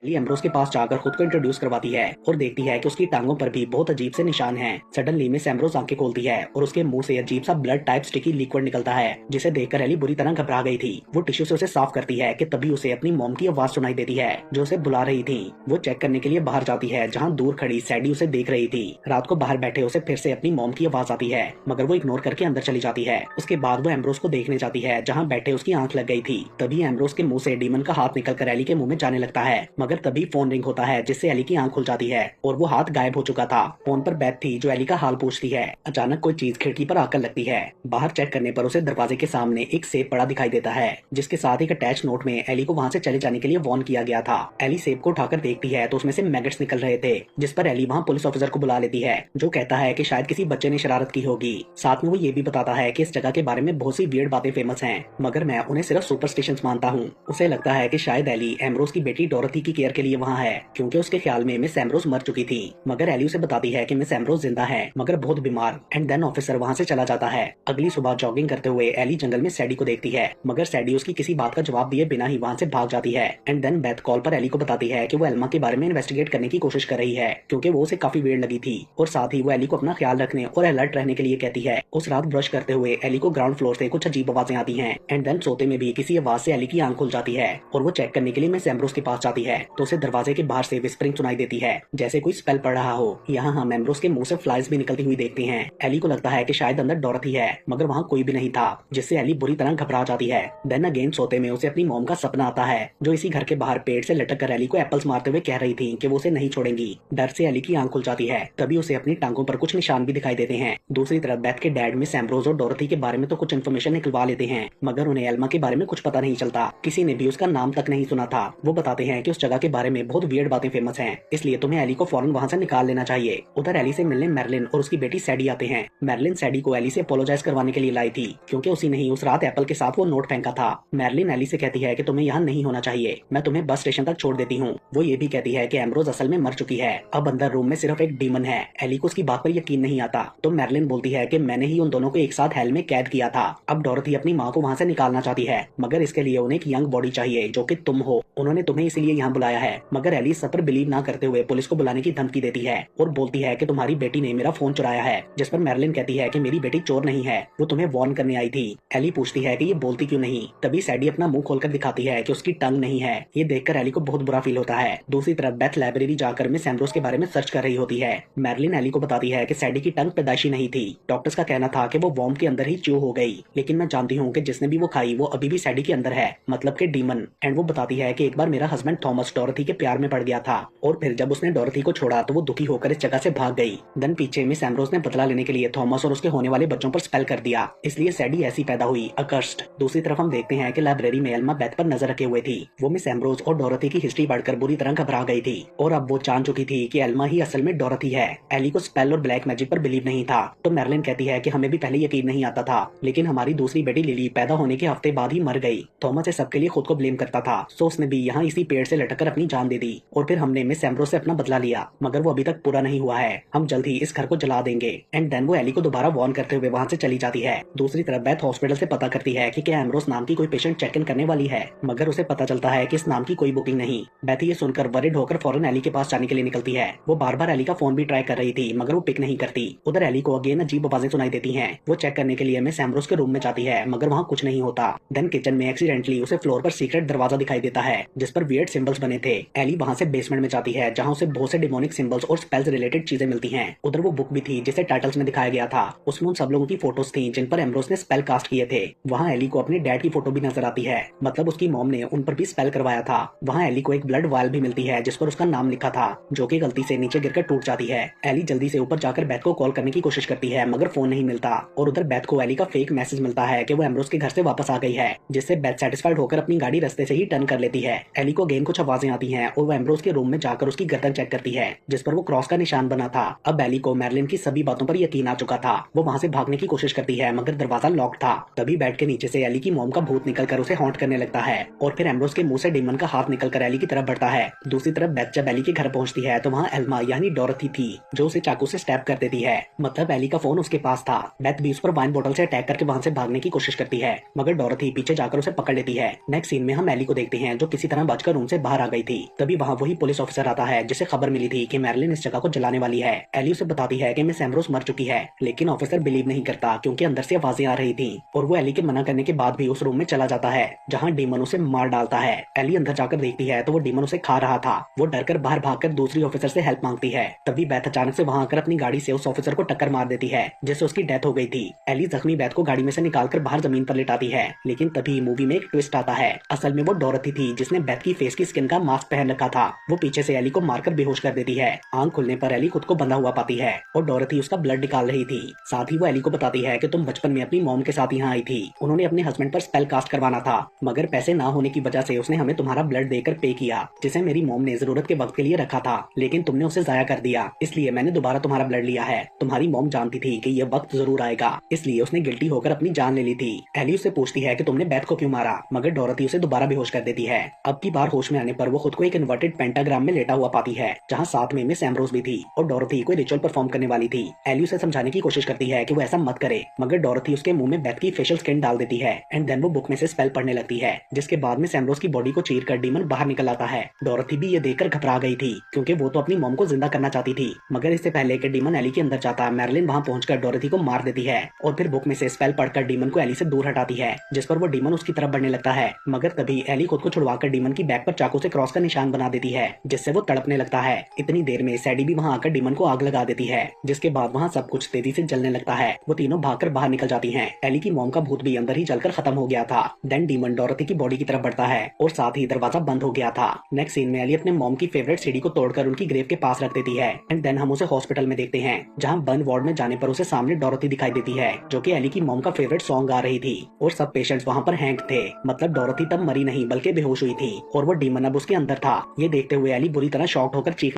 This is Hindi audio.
एली एम्ब्रोस के पास जाकर खुद को इंट्रोड्यूस करवाती है और देखती है कि उसकी टांगों पर भी बहुत अजीब से निशान हैं। सडनली मिस एम्ब्रोस आंखें खोलती है और उसके मुंह से अजीब सा ब्लड टाइप स्टिकी लिक्विड निकलता है, जिसे देखकर एली बुरी तरह घबरा गई थी। वो टिश्यू से उसे साफ करती है कि तभी उसे अपनी मॉम की आवाज सुनाई देती है जो उसे बुला रही थी। वो चेक करने के लिए बाहर जाती है जहाँ दूर खड़ी सैडी उसे देख रही थी। रात को बाहर बैठे उसे फिर से अपनी मॉम की आवाज आती है, मगर वो इग्नोर करके अंदर चली जाती है। उसके बाद वो एम्ब्रोस को देखने जाती है जहाँ बैठे उसकी आंख लग गई थी। तभी एम्ब्रोस के मुंह से डीमन का हाथ निकलकर एली के मुंह में जाने लगता है, मगर तभी फोन रिंग होता है जिससे एली की आंख खुल जाती है और वो हाथ गायब हो चुका था। फोन पर बैथ थी जो एली का हाल पूछती है। अचानक कोई चीज खिड़की पर आकर लगती है। बाहर चेक करने पर उसे दरवाजे के सामने एक सेब पड़ा दिखाई देता है, जिसके साथ एक अटैच नोट में एली को वहाँ से चले जाने के लिए वार्न किया गया था। एली सेब को उठाकर देखती है तो उसमें से मैगट्स निकल रहे थे, जिस पर एली वहाँ पुलिस ऑफिसर को बुला लेती है जो कहता है कि शायद किसी बच्चे ने शरारत की होगी। साथ में वो ये भी बताता है कि इस जगह के बारे में बहुत सी वियर्ड बातें फेमस हैं, मगर मैं उन्हें सिर्फ सुपरस्टिशंस मानता हूँ। उसे लगता है कि शायद एली एम्ब्रोस की बेटी डोरथी की केयर के लिए वहाँ है, क्योंकि उसके ख्याल में मिस एम्ब्रोस मर चुकी थी। मगर एली उसे बताती है कि मिस एम्ब्रोस जिंदा है, मगर बहुत बीमार। एंड देन ऑफिसर वहाँ से चला जाता है। अगली सुबह जॉगिंग करते हुए एली जंगल में सैडी को देखती है, मगर सैडी उसकी किसी बात का जवाब दिए बिना ही वहाँ से भाग जाती है। एंड देन बेथ कॉल पर एली को बताती है कि वो एल्मा के बारे में इन्वेस्टिगेट करने की कोशिश कर रही है, क्योंकि वो उसे काफी वेड़ लगी थी। और साथ ही वो एली को अपना ख्याल रखने और अलर्ट रहने के लिए कहती है। उस रात ब्रश करते हुए एली को ग्राउंड फ्लोर से कुछ अजीब आवाजें आती हैं। एंड देन सोते में भी किसी आवाज से एली की आंख खुल जाती है और वो चेक करने के लिए मिस एम्ब्रोस के पास जाती है तो उसे दरवाजे के बाहर से विस्परिंग सुनाई देती है, जैसे कोई स्पेल पढ़ रहा हो। यहाँ हम एम्ब्रोस के मुंह से फ्लाइज भी निकलती हुई देखते हैं। एली को लगता है कि शायद अंदर डोरथी है, मगर वहाँ कोई भी नहीं था, जिससे एली बुरी तरह घबरा जाती है। देन अगेन सोते में उसे अपनी मॉम का सपना आता है जो इसी घर के बाहर पेड़ से लटक कर एली को एप्पल्स मारते हुए कह रही थी कि वो उसे नहीं छोड़ेंगी। डर से एली की आंख खुल जाती है। तभी उसे अपनी टांगों पर कुछ निशान भी दिखाई देते हैं। दूसरी तरफ बेथ के डैड मिस एम्ब्रोस और डोरथी के बारे में तो कुछ इन्फॉर्मेशन निकलवा लेते हैं, मगर उन्हें एल्मा के बारे में कुछ पता नहीं चलता। किसी ने भी उसका नाम तक नहीं सुना था। वो बताते हैं कि उस जगह के बारे में बहुत वियर्ड बातें फेमस हैं, इसलिए तुम्हें एली को फौरन वहाँ से निकाल लेना चाहिए। उधर एली से मिलने मैरलिन और उसकी बेटी सैडी आते हैं। मैरलिन सैडी को एली से अपोलोजाइज करवाने के लिए लाई थी, क्योंकि उसी ने ही उस रात एप्पल के साथ वो नोट फेंका था। मैरलिन एली से कहती है कि तुम्हें यहाँ नहीं होना चाहिए, मैं तुम्हें बस स्टेशन तक छोड़ देती हूँ। वो ये भी कहती है कि एम्ब्रोस असल में मर चुकी है, अब अंदर रूम में सिर्फ एक डीमन है। एली को उसकी बात पर यकीन नहीं आता तो मैरलिन बोलती है कि मैंने ही उन दोनों को एक साथ हेल में कैद किया था। अब डोरथी अपनी माँ को वहाँ से निकालना चाहती है, मगर इसके लिए उन्हें एक यंग बॉडी चाहिए जो कि तुम हो। उन्होंने तुम्हें इसलिए यहाँ बुलाया है। मगर एली सब पर बिलीव ना करते हुए पुलिस को बुलाने की धमकी देती है और बोलती है कि तुम्हारी बेटी ने मेरा फोन चुराया है, जिस पर मैरलिन कहती है कि मेरी बेटी चोर नहीं है, वो तुम्हें वार्न करने आई थी। एली पूछती है कि ये बोलती क्यों नहीं। तभी सैडी अपना मुंह खोलकर दिखाती है कि उसकी टंग नहीं है। ये देखकर एली को बहुत बुरा फील होता है। दूसरी तरफ बेथ लाइब्रेरी जाकर मिस एम्ब्रोस के बारे में सर्च कर रही होती है। मैरलिन एली को बताती है कि सैडी की टंग पैदाइशी नहीं थी। डॉक्टर्स का कहना था कि वो वॉर्म के अंदर ही च्यू हो गई, लेकिन मैं जानती हूँ कि जिसने भी वो खाई वो अभी भी सैडी के अंदर है, मतलब के डीमन। एंड वो बताती है कि एक बार मेरा हस्बैंड थॉमस डोरथी के प्यार में पड़ गया था और फिर जब उसने डोरथी को छोड़ा तो वो दुखी होकर इस जगह से भाग गई। देन पीछे मिस एम्ब्रोस ने बदला लेने के लिए थॉमस और उसके होने वाले बच्चों पर स्पेल कर दिया, इसलिए सैडी ऐसी पैदा हुई, अकर्स्ड। दूसरी तरफ हम देखते हैं कि लाइब्रेरी में एल्मा बेथ पर नजर रखे हुए थी। वो मिस एम्ब्रोस और डोरथी की हिस्ट्री पढ़कर बुरी तरह घबरा गई थी और अब वो जान चुकी थी कि एल्मा ही असल में डोरथी है। एली को स्पेल और ब्लैक मैजिक पर बिलीव नहीं था तो मैरलिन कहती है कि हमें भी पहले यकीन नहीं आता था, लेकिन हमारी दूसरी बेटी लिली पैदा होने के हफ्ते बाद ही मर गई। थॉमस इस सबके लिए खुद को ब्लेम करता था, सो उसने भी यहाँ इसी पेड़ से लटक कर अपनी जान दे दी और फिर हमने मिस एम्ब्रोस से अपना बदला लिया, मगर वो अभी तक पूरा नहीं हुआ है। हम जल्द ही इस घर को जला देंगे। एंड देन वो एली को दोबारा वार्न करते हुए वहाँ से चली जाती है। दूसरी तरफ बेथ हॉस्पिटल से पता करती है कि क्या एम्ब्रोस नाम की कोई पेशेंट चेक इन करने वाली है, मगर उसे पता चलता है कि इस नाम की कोई बुकिंग नहीं। बेथ ये सुनकर वरिड होकर फौरन एली के पास जाने के लिए निकलती है। वो बार बार एली का फोन भी ट्राई कर रही थी, मगर वो पिक नहीं करती। उधर एली को अगेन अजीब आवाजें सुनाई देती हैं। वो चेक करने के लिए मिस एम्ब्रोस के रूम में जाती है, मगर वहाँ कुछ नहीं होता। देन किचन में एक्सीडेंटली उसे फ्लोर पर सीक्रेट दरवाजा दिखाई देता है, जिस पर वियर्ड सिंबल्स बने थे। एली वहाँ से बेसमेंट में जाती है, जहाँ उसे बहुत से डिमोनिक सिंबल्स और स्पेल्स रिलेटेड चीजें मिलती हैं। उधर वो बुक भी थी जिसे टाइटल्स में दिखाया गया था। उसमें उन सब लोगों की फोटोज थी जिन पर एम्ब्रोस ने स्पेल कास्ट किए थे। वहाँ एली को अपने डैड की फोटो भी नजर आती है, मतलब उसकी मॉम ने उन पर भी स्पेल करवाया था। वहाँ एली को एक ब्लड वायल भी मिलती है जिस पर उसका नाम लिखा था, जो कि गलती से नीचे गिरकर टूट जाती है। एली जल्दी से ऊपर जाकर बेथ को कॉल करने की कोशिश करती है, मगर फोन नहीं मिलता। और उधर बेथ को एली का फेक मैसेज मिलता है कि वो एम्ब्रोस के घर से वापस आ गई है, जिससे बेथ सेटिस्फाइड होकर अपनी गाड़ी रास्ते से ही टर्न कर लेती है। एली को अगेन कुछ आवाजें आती हैं और वो एम्ब्रोस के रूम में जाकर उसकी गर्दन चेक करती है, जिस पर वो क्रॉस का निशान बना था। अब एली को मैरलिन की सभी बातों पर यकीन आ चुका था। वो वहाँ से भागने की कोशिश करती है, मगर दरवाजा लॉक था। तभी बेड के नीचे से एली की मॉम का भूत निकलकर उसे हॉन्ट करने लगता है और फिर एम्ब्रोस के मुंह से डीमन का हाथ निकलकर एली की तरफ बढ़ता है। दूसरी तरफ बेथ जब एली के घर पहुंचती है तो वहाँ एल्मा यानी डोरथी थी, जो उसे चाकू से स्टैब कर देती है। मतलब एली का फोन उसके पास था। बेथ भी उस पर वाइन बोतल से अटैक करके वहाँ से भागने की कोशिश करती है, मगर डोरथी पीछे जाकर उसे पकड़ लेती है। नेक्स्ट सीन में हम एली को देखते हैं जो किसी तरह बचकर रूम से बाहर आ गई थी। तभी वहाँ वही पुलिस ऑफिसर आता है जिसे खबर मिली थी कि मैरिलिन इस जगह को जलाने वाली है। एली उसे बताती है कि मिस एम्ब्रोस मर चुकी है, लेकिन ऑफिसर बिलीव नहीं करता क्योंकि अंदर से आवाजें आ रही थी और वो एली के मना करने के बाद भी उस रूम में चला जाता है जहाँ डीमन उसे मार डालता है। एली अंदर जाकर देखती है तो वो डीमन उसे खा रहा था। वो डरकर बाहर भागकर दूसरी ऑफिसर से हेल्प मांगती है। तभी बैथ अचानक से वहाँ आकर अपनी गाड़ी से उस ऑफिसर को टक्कर मार देती है जिससे उसकी डेथ हो गई थी। एली जख्मी बैथ को गाड़ी में से निकालकर बाहर जमीन पर लिटाती है, लेकिन तभी मूवी में एक ट्विस्ट आता है। असल में वो डोरथी थी जिसने बैथ की फेस की स्किन का मास्क पहन रखा था। वो पीछे से एली को मारकर बेहोश कर देती है। आंख खुलने पर एली खुद को बंधा हुआ पाती है और डोरथी उसका ब्लड निकाल रही थी। साथ ही वो एली को बताती है कि तुम बचपन में अपनी मॉम के साथ यहाँ आई थी। उन्होंने अपने हस्बैंड पर स्पेल कास्ट करवाना था, मगर पैसे ना होने की वजह से उसने हमें तुम्हारा ब्लड देकर पे किया, जिसे मेरी मॉम ने जरूरत के वक्त के लिए रखा था, लेकिन तुमने उसे जाया कर दिया। इसलिए मैंने दोबारा तुम्हारा ब्लड लिया है। तुम्हारी मॉम जानती थी कि ये वक्त जरूर आएगा, इसलिए उसने गिल्टी होकर अपनी जान ले ली थी। एली उससे पूछती है कि तुमने बैथ को क्यों मारा, मगर डोरथी उसे दोबारा बेहोश कर देती है। अब की बार होश में आने पर वो खुद को एक इन्वर्टेड पेंटाग्राम में लेटा हुआ पाती है जहाँ साथ में मिस एम्ब्रोस भी थी और डोरथी कोई रिचुअल परफॉर्म करने वाली थी। एली उसे समझाने की कोशिश करती है कि वो ऐसा मत करे, मगर डोरथी उसके मुंह में बैथ की फेशियल स्किन डाल देती है एंड देन वो बुक में से स्पेल पढ़ने लगती है, जिसके बाद मिस एम्ब्रोस की बॉडी को चीर कर डीमन बाहर निकल आता है। डोरथी भी ये देखकर घबरा गई थी क्योंकि वो तो अपनी मॉम को जिंदा करना चाहती थी, मगर इससे पहले कि डीमन एली के अंदर जाता, मैरिलिन वहाँ पहुंचकर डोरथी को मार देती है और फिर बुक में से स्पेल पढ़कर डीमन को एली से दूर हटाती है, जिस पर वो डीमन उसकी तरफ बढ़ने लगता है। मगर तभी एली खुद को छुड़वाकर डीमन की बैक पर चाकू से क्रॉस का निशान बना देती है, जिससे वो तड़पने लगता है। इतनी देर में सैडी भी वहाँ आकर डीमन को आग लगा देती है, जिसके बाद वहाँ सब कुछ तेजी से जलने लगता है। वो तीनों भागकर बाहर निकल जाती हैं। एली की मॉम का भूत भी अंदर ही जलकर खत्म हो गया था। देन डीमन डोरथी की बॉडी की तरफ बढ़ता है और साथ ही दरवाजा बंद हो गया था। नेक्स्ट सीन में एली अपने मॉम की फेवरेट सीढ़ी को तोड़कर उनकी ग्रेव के पास रख देती है एंड देन हम उसे हॉस्पिटल में देखते हैं, जहाँ बर्न वार्ड में जाने पर उसे सामने डोरथी दिखाई देती है जो कि एली की मॉम का फेवरेट सॉन्ग गा रही थी और सब पेशेंट्स वहाँ पर हैंग थे। मतलब डोरथी तब मरी नहीं बल्कि बेहोश हुई थी और वो डीमन अब उसके अंदर था। ये देखते हुए एली बुरी तरह शॉक्ड होकर चीख